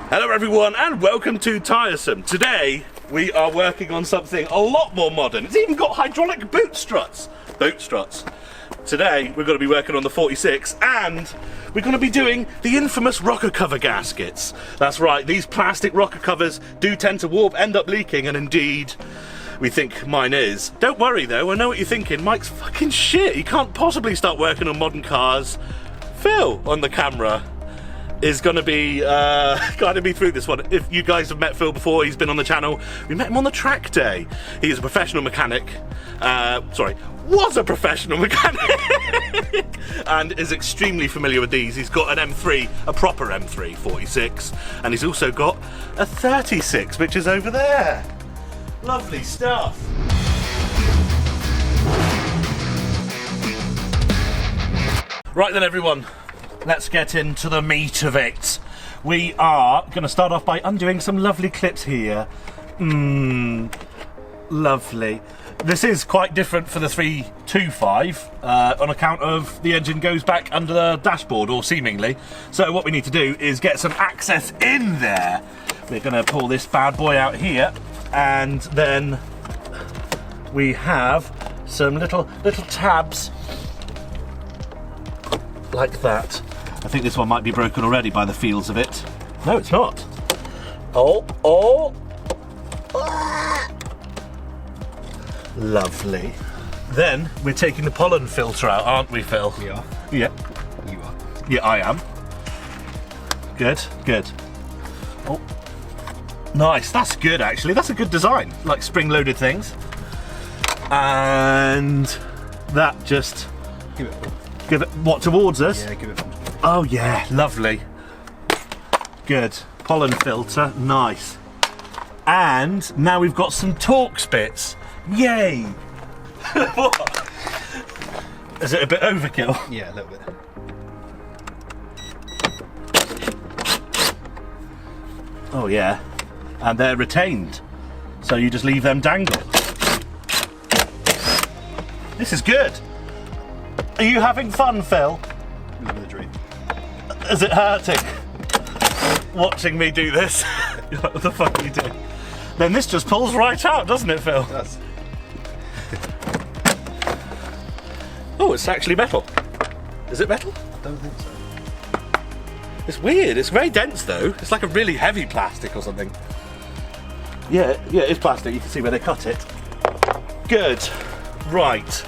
Hello everyone and welcome to Tiresome. Today we are working on something a lot more modern. It's even got hydraulic boot struts. Today we're going to be working on the 46 and we're going to be doing the infamous rocker cover gaskets. That's right, these plastic rocker covers do tend to warp, end up leaking, and indeed we think mine is. Don't worry though, I know what you're thinking, Mike's fucking shit, he can't possibly start working on modern cars. Phil on the camera is going to be guiding me through this one. If you guys have met Phil before, he's been on the channel. We met him on the track day. He's a professional mechanic. Was a professional mechanic and is extremely familiar with these. He's got an M3, a proper M3 46, and he's also got a 36, which is over there. Lovely stuff. Right then everyone, let's get into the meat of it. We are going to start off by undoing some lovely clips here. Lovely. This is quite different for the 325 on account of the engine goes back under the dashboard, or seemingly. So what we need to do is get some access in there. We're going to pull this bad boy out here, and then we have some little tabs like that. I think this one might be broken already by the feels of it. No, it's not. Oh. Lovely. Then we're taking the pollen filter out, aren't we, Phil? We are. Yeah. You are. Yeah, I am. Good. Oh. Nice, that's good actually. That's a good design. Like spring-loaded things. And that just... Give it what, towards us? Yeah, give it. Oh yeah, lovely. Good. Pollen filter, nice. And now we've got some Torx bits. Yay! What? Is it a bit overkill? Yeah, a little bit. Oh yeah. And they're retained. So you just leave them dangle. This is good. Are you having fun, Phil? Living the dream. Is it hurting? Watching me do this? What the fuck are you doing? Then this just pulls right out, doesn't it, Phil? It does. Oh, it's actually metal. Is it metal? I don't think so. It's weird. It's very dense, though. It's like a really heavy plastic or something. Yeah, it's plastic. You can see where they cut it. Good. Right.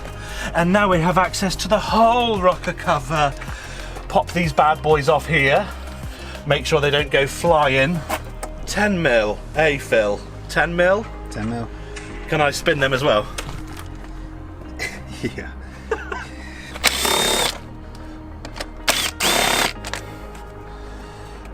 And now we have access to the whole rocker cover. Pop these bad boys off here. Make sure they don't go flying. 10 mil, Phil? 10 mil? 10 mil. Can I spin them as well? Yeah.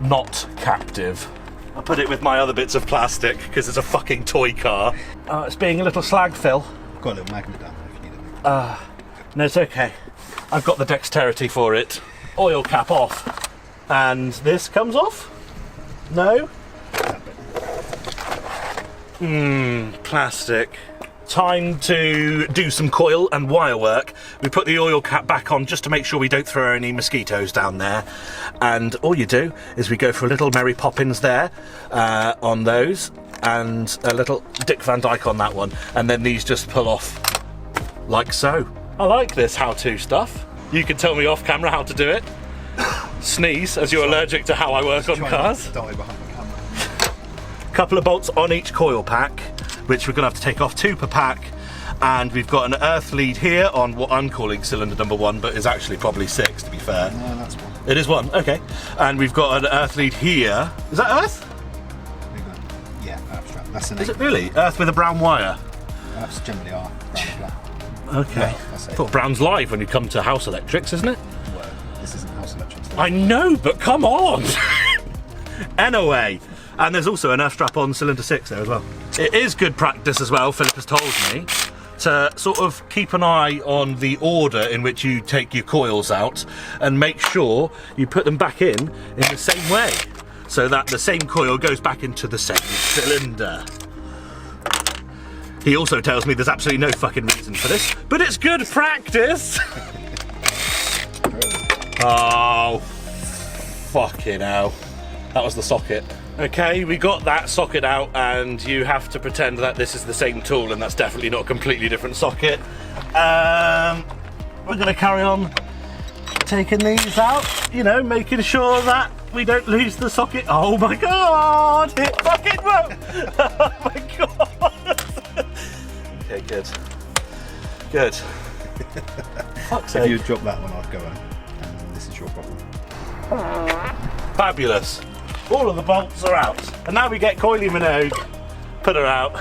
Not captive. I put it with my other bits of plastic because it's a fucking toy car. It's being a little slag, Phil. I've got a little magnet down there if you need it. No, it's okay. I've got the dexterity for it. Oil cap off. And this comes off? No? Plastic. Time to do some coil and wire work. We put the oil cap back on just to make sure we don't throw any mosquitoes down there. And all you do is we go for a little Mary Poppins there on those, and a little Dick Van Dyke on that one. And then these just pull off like so. I like this how-to stuff. You can tell me off camera how to do it. Sneeze, as you're allergic to how I work on cars. Die behind the camera. Couple of bolts on each coil pack, which we're going to have to take off 2 per pack. And we've got an earth lead here on what I'm calling cylinder number 1, but is actually probably 6 to be fair. No, that's one. It is 1, okay. And we've got an earth lead here. Is that earth? Yeah, abstract. That's an Is it really? Earth with a brown wire? That's generally our brown and black. Okay. Well, I say. I thought brown's live when you come to house electrics, isn't it? Well, this isn't house electrics. I know, but come on! Anyway. And there's also an earth strap on cylinder 6 there as well. It is good practice as well, Philip has told me, to sort of keep an eye on the order in which you take your coils out and make sure you put them back in the same way, so that the same coil goes back into the same cylinder. He also tells me there's absolutely no fucking reason for this, but it's good practice. Oh, fucking hell. That was the socket. Okay, we got that socket out, and you have to pretend that this is the same tool, and that's definitely not a completely different socket. We're going to carry on taking these out, you know, making sure that we don't lose the socket. Oh my god, it fucking won't! Oh my god! Okay, good. Good. Fuck's sake. If you drop that one, I'd go home. And this is your problem. Fabulous. All of the bolts are out. And now we get Coily Minogue, put her out,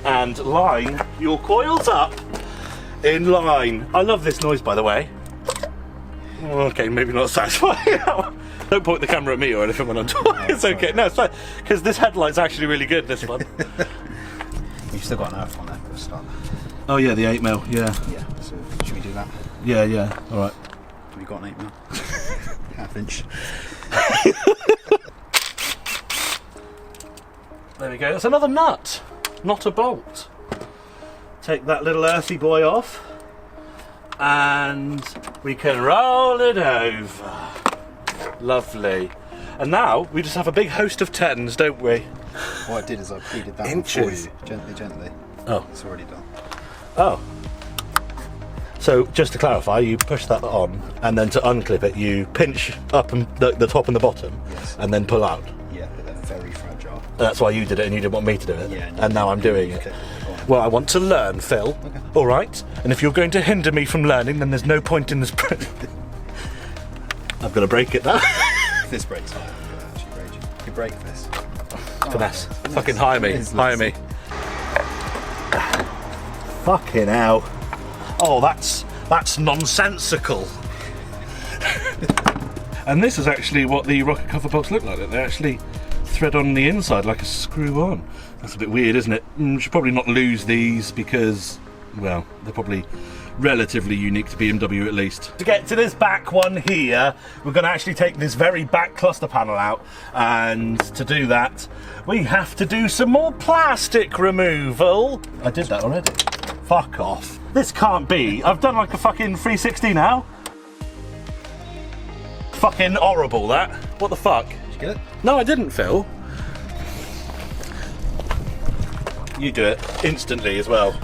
and line your coils up in line. I love this noise, by the way. Okay, maybe not satisfying. Don't point the camera at me or anything when I'm talking. It's okay. No, it's fine. Because this headlight's actually really good, this one. You've still got an earth on there for a start. Oh yeah, the 8mm, yeah. Yeah, so should we do that? Yeah, yeah, alright. Have you got an 8mm? Half inch. There we go, that's another nut, not a bolt. Take that little earthy boy off, and we can roll it over. Lovely. And now we just have a big host of 10s, don't we? What I did is I pleated that Inches. one for you, gently, gently. Oh. It's already done. Oh. So just to clarify, you push that on, and then to unclip it, you pinch up and the top and the bottom, Yes. and then pull out. Yeah, but they're very fragile. That's why you did it, and you didn't want me to do it. Yeah, and now I'm doing it. Okay. Well, I want to learn, Phil. Okay. All right. And if you're going to hinder me from learning, then there's no point in this. I'm going to break it now. If this breaks, I'll actually rage. You could break this. Finesse. Okay. Fucking hire me. It's Hire me. Fucking hell. Oh, that's nonsensical. And this is actually what the rocket cover bolts look like. They actually thread on the inside like a screw on. That's a bit weird, isn't it? Should probably not lose these because, well, they're probably relatively unique to BMW at least. To get to this back one here, we're going to actually take this very back cluster panel out, and to do that we have to do some more plastic removal. I did that already. Fuck off. This can't be. I've done like a fucking 360 now. Fucking horrible that. What the fuck? Did you get it? No, I didn't, Phil. You do it instantly as well.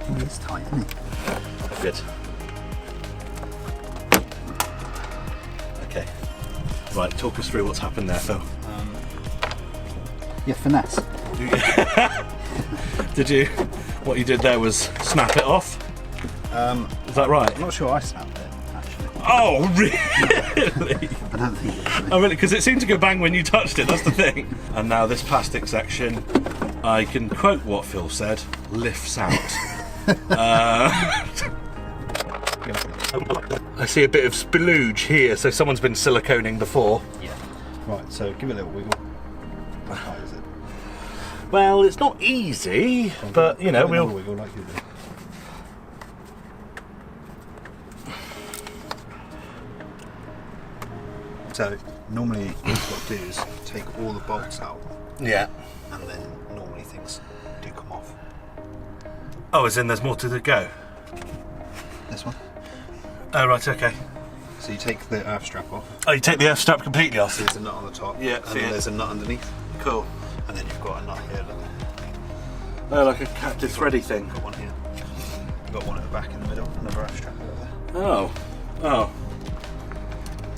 Oh, it's tight, isn't it? Good. Okay. Right, talk us through what's happened there, Phil. Yeah, finesse. Did you? What you did there was snap it off? Is that right? I'm not sure I snapped it, actually. Oh, really? I don't think it was. Oh, really? Because it seemed to go bang when you touched it, that's the thing. And now this plastic section, I can quote what Phil said, lifts out. I see a bit of spillage here, so someone's been siliconing before. Yeah. Right, so give it a little wiggle. How high is it? Well, it's not easy, but you know, we'll... wiggle like you do. So normally what you've got to do is take all the bolts out, Yeah. and then normally things do come off. Oh, as in there's more to the go? This one. Oh, right, okay. So you take the earth strap off. Oh, you take the F strap completely off? There's a nut on the top. Yeah, and see then it. there's a nut underneath. Cool. And then you've got a nut here. Look. Oh, like a captive thready thing. Got one here. You've got one at the back in the middle. Another earth strap over there. Oh. Oh.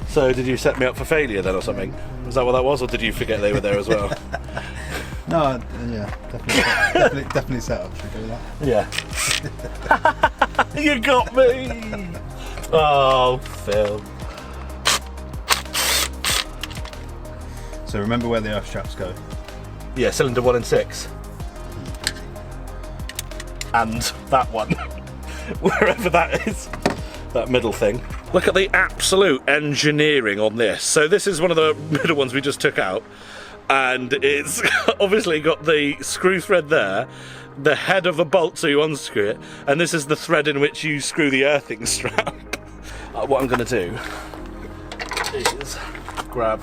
So did you set me up for failure then or something? Was that what that was, or did you forget they were there as well? No, yeah, definitely set up. Should we do that? Yeah. You got me! Oh, Phil. So remember where the earth straps go. Yeah, cylinder 1 and 6. And that one. Wherever that is. That middle thing. Look at the absolute engineering on this. So this is one of the middle ones we just took out. And it's obviously got the screw thread there, the head of a bolt so you unscrew it, and this is the thread in which you screw the earthing strap. What I'm going to do is grab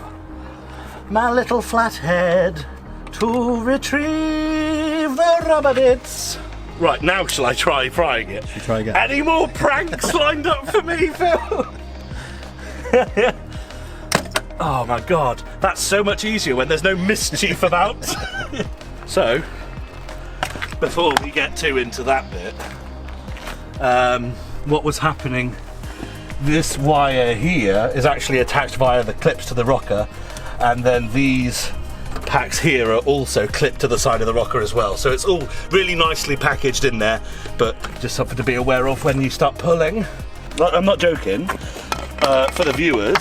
my little flathead to retrieve the rubber bits. Right, now shall I try frying it? Should we try again? Any more pranks lined up for me, Phil? Oh my god, that's so much easier when there's no mischief about. So, before we get too into that bit, what was happening, this wire here is actually attached via the clips to the rocker, and then these packs here are also clipped to the side of the rocker as well. So it's all really nicely packaged in there, but just something to be aware of when you start pulling. I'm not joking. For the viewers,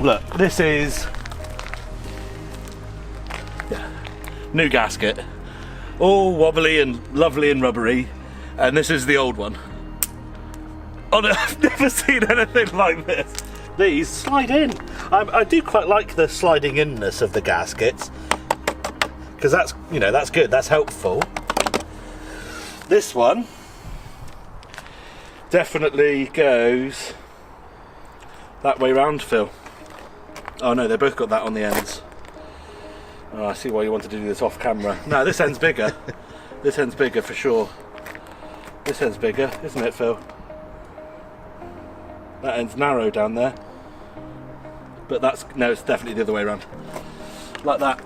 look, this is new gasket, all wobbly and lovely and rubbery, and this is the old one. Oh, no, I've never seen anything like this. These slide in. I do quite like the sliding inness of the gaskets, because that's, you know, that's good, that's helpful. This one definitely goes that way round, Phil. Oh no, they both got that on the ends. Oh, I see why you wanted to do this off camera. No, this end's bigger. This end's bigger for sure. This end's bigger, isn't it, Phil? That end's narrow down there. But that's, no, it's definitely the other way around. Like that.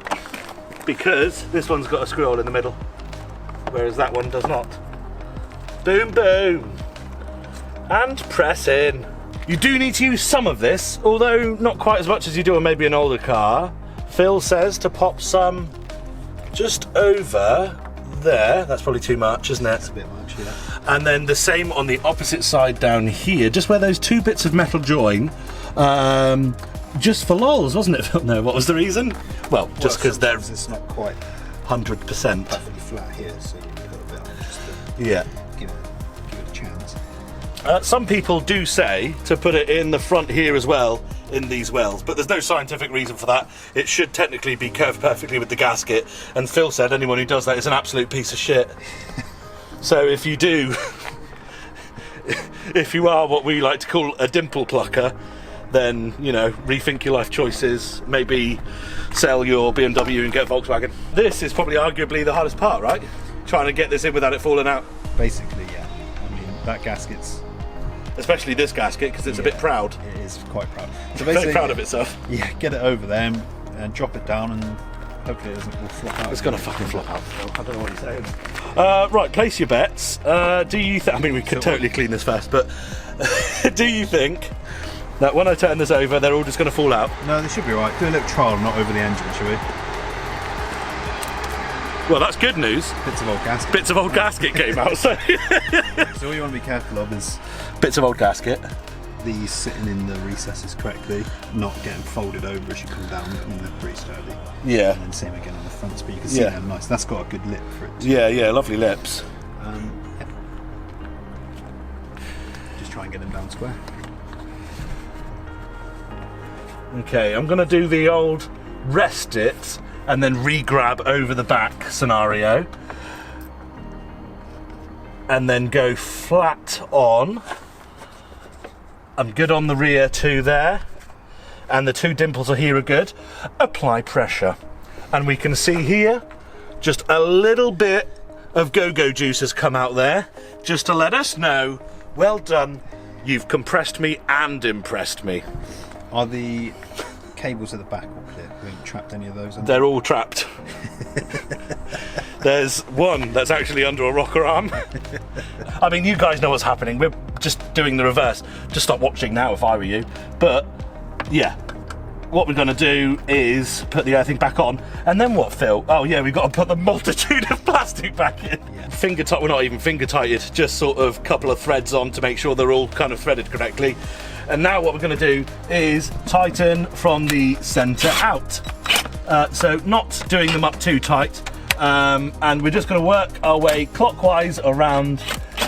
Because this one's got a screw hole in the middle, whereas that one does not. Boom, boom. And press in. You do need to use some of this, although not quite as much as you do on maybe an older car. Phil says to pop some just over there. That's probably too much, isn't it? That's a bit much, yeah. And then the same on the opposite side down here, just where those two bits of metal join, just for lols, wasn't it, Phil? No, what was the reason? Well, just because they're it's not quite 100%. perfectly flat here, so you put a bit on just to Yeah. give it a chance. Some people do say to put it in the front here as well, in these wells, but there's no scientific reason for that. It should technically be curved perfectly with the gasket, and Phil said anyone who does that is an absolute piece of shit. So if you do, if you are what we like to call a dimple plucker, then, you know, rethink your life choices, maybe sell your BMW and get a Volkswagen. This is probably arguably the hardest part, right? Trying to get this in without it falling out. Basically, yeah. I mean, that gasket's... Especially this gasket, because it's a bit proud. It is quite proud. So Very proud of itself. Yeah, get it over there and drop it down, and hopefully it will flop out. It's gonna fucking flop out. I don't know what you're saying. Right, place your bets. Do you think? I mean, we could totally clean this first, but do you think that when I turn this over, they're all just gonna fall out? No, they should be alright. Do a little trial, not over the engine, shall we? Well, that's good news. Bits of old gasket. Bits of old gasket came out. So So all you want to be careful of is bits of old gasket. these sitting in the recesses correctly, not getting folded over as you come down. I mean, they're pretty sturdy. Yeah. And then same again on the fronts, but you can see they're nice. That's got a good lip for it too. Yeah, yeah, lovely lips. Yeah. Just try and get them down square. Okay, I'm gonna do the old rest it and then re-grab over the back scenario, and then go flat on. I'm good on the rear too there, and the two dimples are here are good. Apply pressure, and we can see here just a little bit of go-go juice has come out there, just to let us know, well done, you've compressed me and impressed me. Are the cables at the back all clear? We haven't trapped any of those? They're all trapped. There's one that's actually under a rocker arm. I mean, you guys know what's happening. We're just doing the reverse. Just stop watching now if I were you. But yeah, what we're going to do is put the earthing back on, and then what, Phil? Oh yeah, we've got to put the multitude of plastic back in. Yeah. Finger tight, well, not even finger tighted, just sort of couple of threads on to make sure they're all kind of threaded correctly. And now what we're going to do is tighten from the centre out. So not doing them up too tight, and we're just going to work our way clockwise around,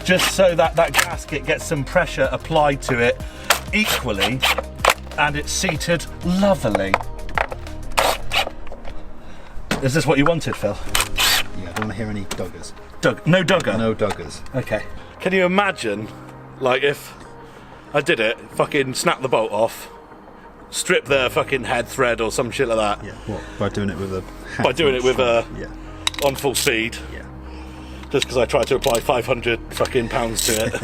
just so that that gasket gets some pressure applied to it equally, and it's seated lovely. Is this what you wanted, Phil? Yeah, I don't want to hear any duggers. No dugger? No duggers. Okay. Can you imagine, like, if I did it, fucking snap the bolt off, strip the fucking head thread or some shit like that? Yeah. What? By doing it with a... By doing it with a... Yeah. On full speed? Yeah. just because I tried to apply 500 fucking pounds to it.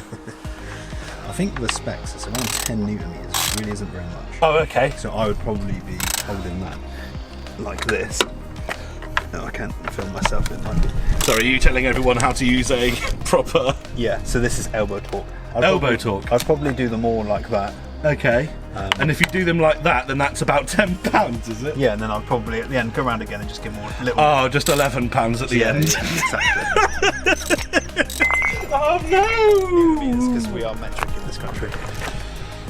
I think the specs, it's around 10 newton meters, which really isn't very much. Oh, okay. So I would probably be holding that like this. No, I can't film myself in my... Sorry, are you telling everyone how to use a proper... Yeah, so this is elbow torque. Elbow torque? I'd probably do them all like that. Okay. And if you do them like that, then that's about £10, is it? Yeah, and then I'll probably at the end go around again and just give more little... Oh, just £11 at the end. Yeah, exactly. Oh no! It's because we are metric in this country.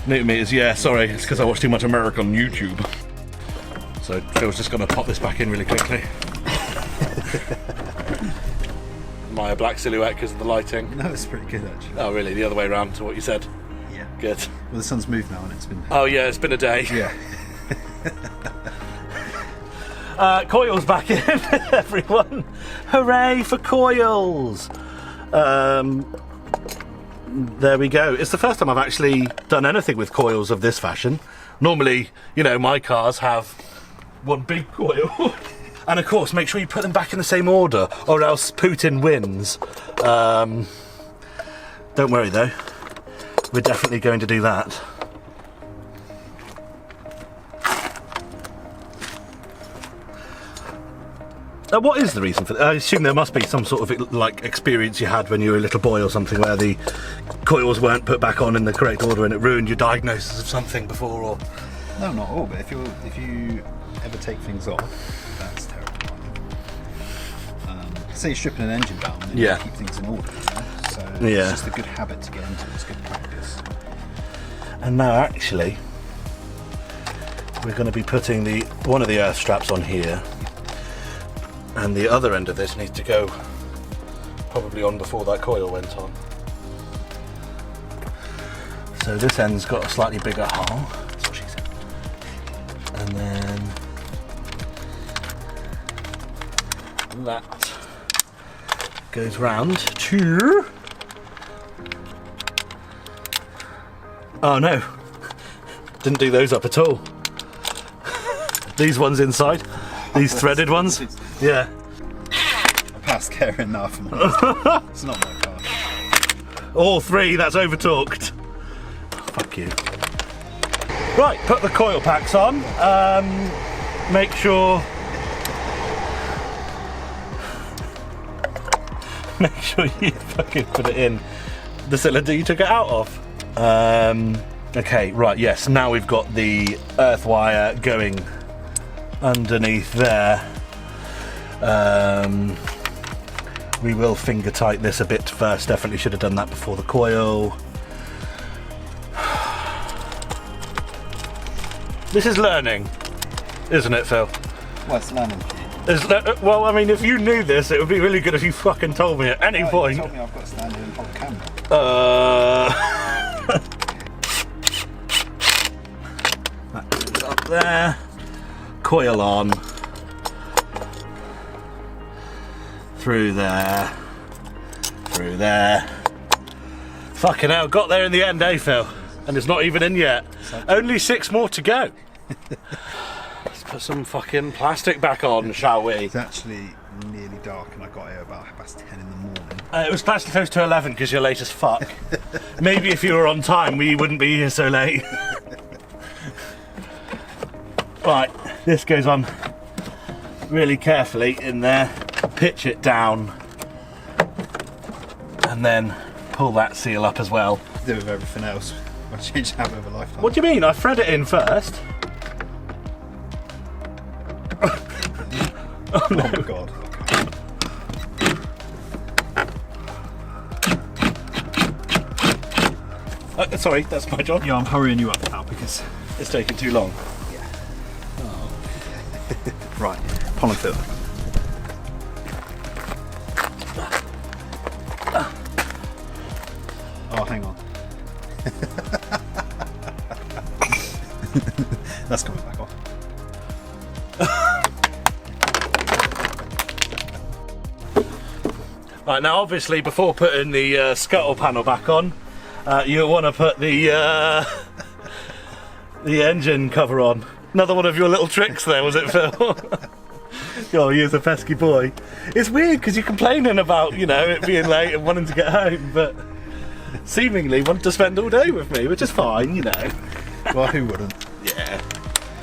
Newton meters, yeah, sorry, it's because I watch too much American on YouTube. So Phil's just going to pop this back in really quickly. My black silhouette because of the lighting. No, it's pretty good actually. Oh really, the other way around to what you said? Yeah. Good. Well, the sun's moved now and it's been... Oh yeah, it's been a day. Yeah. Coils back in, everyone. Hooray for coils. There we go. It's the first time I've actually done anything with coils of this fashion. Normally, you know, my cars have one big coil. And of course, make sure you put them back in the same order, or else Putin wins. Don't worry though, we're definitely going to do that. What is the reason for that? I assume there must be some sort of like experience you had when you were a little boy or something where the coils weren't put back on in the correct order and it ruined your diagnosis of something before, or... No, not all, but if you ever take things off, that's terrible. Say you're stripping an engine down and you keep things in order, you know? So it's just a good habit to get into, it's good practice. And now actually, we're going to be putting one of the earth straps on here, and the other end of this needs to go probably on before that coil went on. So this end's got a slightly bigger hole, that's what she said. And then that goes round to... Oh no, didn't do those up at all. These ones inside, these threaded ones. Yeah. I passed care enough. It's not my car. All three, that's over torqued. Fuck you. Right, put the coil packs on. Make sure you fucking put it in the cylinder you took it out of. Okay, right, yes, now we've got the earth wire going underneath there. We will finger tight this a bit first, definitely should have done that before the coil. This is learning, isn't it, Phil? Well, it's learning. Well, I mean, if you knew this, it would be really good if you fucking told me at any point. You told me I've got to stand in and hold the camera. That goes up there. Coil on. Through there. Through there. Fucking hell, got there in the end, eh, Phil? And it's not even in yet. Only 6 more to go. Let's put some fucking plastic back on, shall we? It's actually nearly dark and I got here about 10:30 in the morning. It was actually close to 11 because you're late as fuck. Maybe if you were on time, we wouldn't be here so late. Right, this goes on really carefully in there. Pitch it down. And then pull that seal up as well. Do with everything else. I change habit over lifetime. What do you mean? I thread it in first. Oh my god. Sorry, that's my job. Yeah, I'm hurrying you up now because It's taking too long. Yeah. Oh. Right, pollen filter. Oh, hang on. That's coming back off. Right, now obviously before putting the scuttle panel back on, you'll want to put the engine cover on. Another one of your little tricks there, was it, Phil? Oh, he is a pesky boy. It's weird because you're complaining about, you know, it being late and wanting to get home, but seemingly want to spend all day with me, which is fine, you know. Well, who wouldn't? Yeah.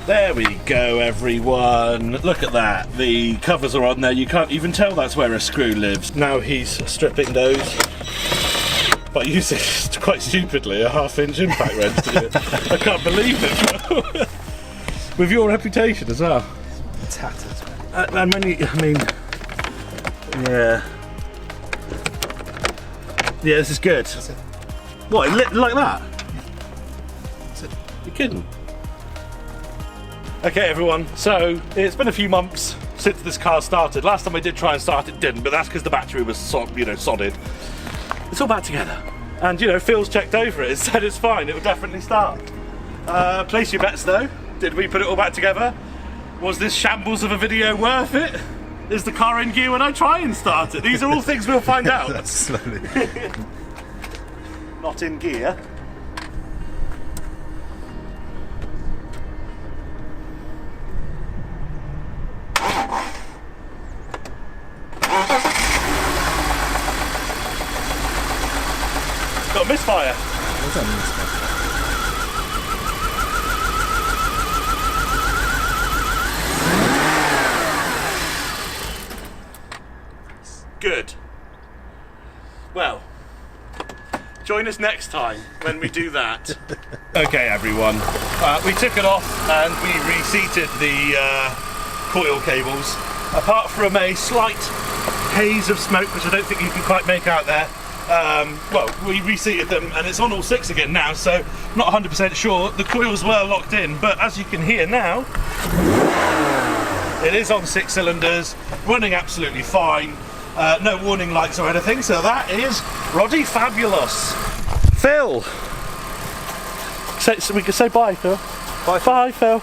There we go, everyone. Look at that. The covers are on there. You can't even tell that's where a screw lives. Now he's stripping those by using, quite stupidly, a 1/2-inch impact wrench to do it. I can't believe it. With your reputation as well. Tatters. And when you, I mean, yeah. Yeah, this is good. That's it. What, it lit like that? That's it. You're kidding. Okay, everyone, so it's been a few months since this car started. Last time I did try and start, it didn't, but that's because the battery was sodded. It's all back together. And, you know, Phil's checked over it. It said it's fine. It will definitely start. Place your bets, though. Did we put it all back together? Was this shambles of a video worth it? Is the car in gear when I try and start it? These are all things we'll find out. That's slowly. Not in gear. Got a misfire. What's that mean? Good. Well, join us next time when we do that. Okay, everyone. We took it off and we reseated the coil cables. Apart from a slight haze of smoke, which I don't think you can quite make out there, well, we reseated them and it's on all 6 again now, so not 100% sure. The coils were locked in, but as you can hear now, it is on 6 cylinders, running absolutely fine. No warning lights or anything, so that is Roddy Fabulous. Phil! So we can say bye, Phil. Bye, Phil.